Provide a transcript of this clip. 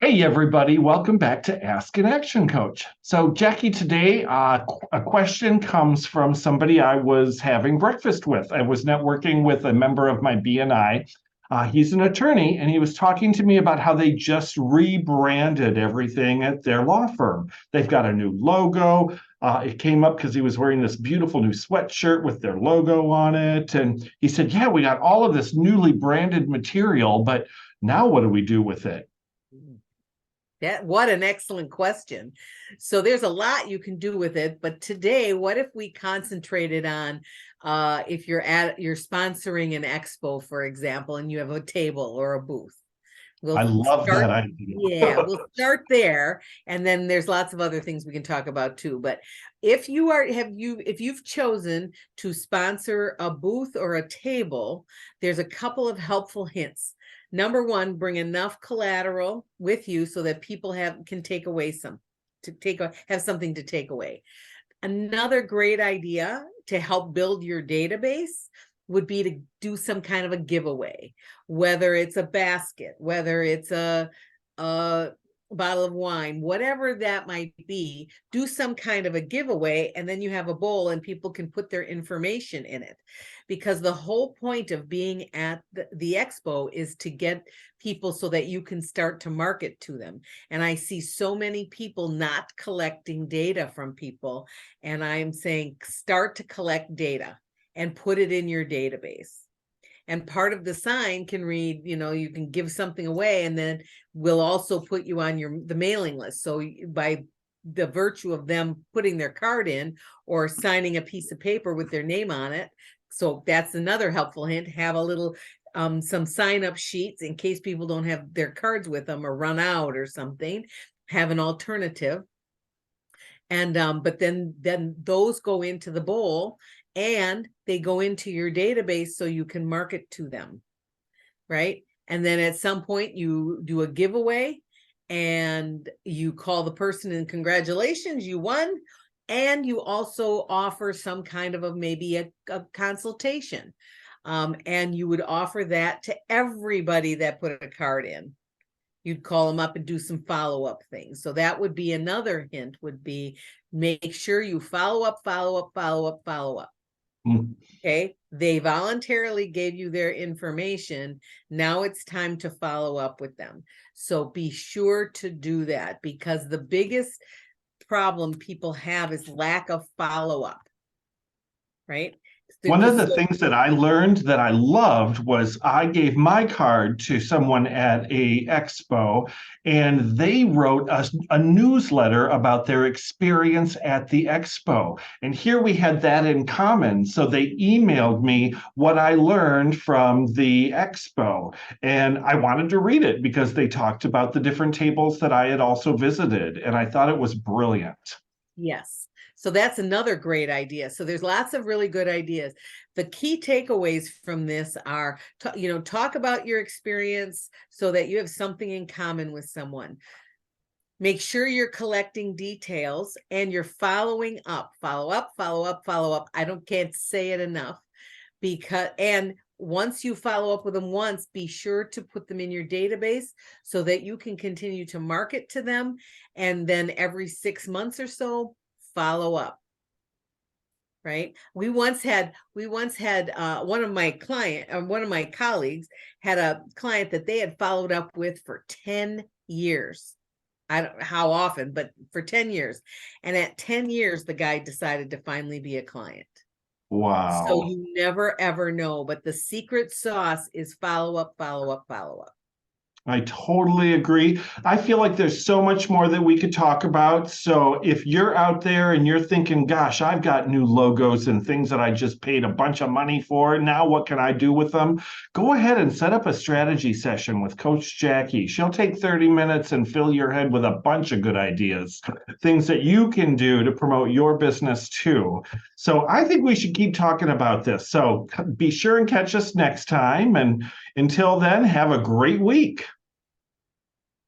Hey, everybody. Welcome back to Ask an Action Coach. So, Jackie, today a question comes from somebody I was having breakfast with. I was networking with a member of my BNI. He's an attorney, and he was talking to me about how they just rebranded everything at their law firm. They've got a new logo. It came up because he was wearing this beautiful new sweatshirt with their logo on it. And he said, yeah, we got all of this newly branded material, but now what do we do with it? What an excellent question. So there's a lot you can do with it, but today, what if we concentrated on if you're sponsoring an expo, for example, and you have a table or a booth. I love that idea. Yeah, we'll start there, and then there's lots of other things we can talk about too. But if you've chosen to sponsor a booth or a table, there's a couple of helpful hints. Number one, bring enough collateral with you so that people can take away have something to take away. Another great idea to help build your database would be to do some kind of a giveaway, whether it's a basket, whether it's a bottle of wine, whatever that might be. Do some kind of a giveaway, and then you have a bowl and people can put their information in it, because the whole point of being at the expo is to get people so that you can start to market to them. And I see so many people not collecting data from people, and I'm saying start to collect data and put it in your database. And part of the sign can read, you can give something away, and then we'll also put you on the mailing list. So by the virtue of them putting their card in or signing a piece of paper with their name on it. So that's another helpful hint. Have a little some sign-up sheets in case people don't have their cards with them or run out or something. Have an alternative. And but then those go into the bowl, and they go into your database so you can market to them, right? And then at some point you do a giveaway and you call the person and congratulations, you won. And you also offer some kind of maybe a consultation. And you would offer that to everybody that put a card in. You'd call them up and do some follow-up things. So that would be another hint, would be make sure you follow up. Okay, they voluntarily gave you their information. Now it's time to follow up with them. So be sure to do that, because the biggest problem people have is lack of follow-up, right? One of the things that I learned that I loved was I gave my card to someone at a expo, and they wrote a newsletter about their experience at the expo. And here we had that in common. So they emailed me what I learned from the expo. And I wanted to read it because they talked about the different tables that I had also visited. And I thought it was brilliant. Yes. So that's another great idea. So there's lots of really good ideas. The key takeaways from this are, talk about your experience so that you have something in common with someone. Make sure you're collecting details and you're following up, follow up. Can't say it enough, and once you follow up with them once, be sure to put them in your database so that you can continue to market to them. And then every 6 months or so, follow up, right? We once had one of my colleagues had a client that they had followed up with for 10 years. I don't know how often, but for 10 years. And at 10 years, the guy decided to finally be a client. Wow. So you never, ever know. But the secret sauce is follow up. I totally agree. I feel like there's so much more that we could talk about. So if you're out there and you're thinking, gosh, I've got new logos and things that I just paid a bunch of money for, now what can I do with them? Go ahead and set up a strategy session with Coach Jackie. She'll take 30 minutes and fill your head with a bunch of good ideas, things that you can do to promote your business too. So I think we should keep talking about this. So be sure and catch us next time. And until then, have a great week.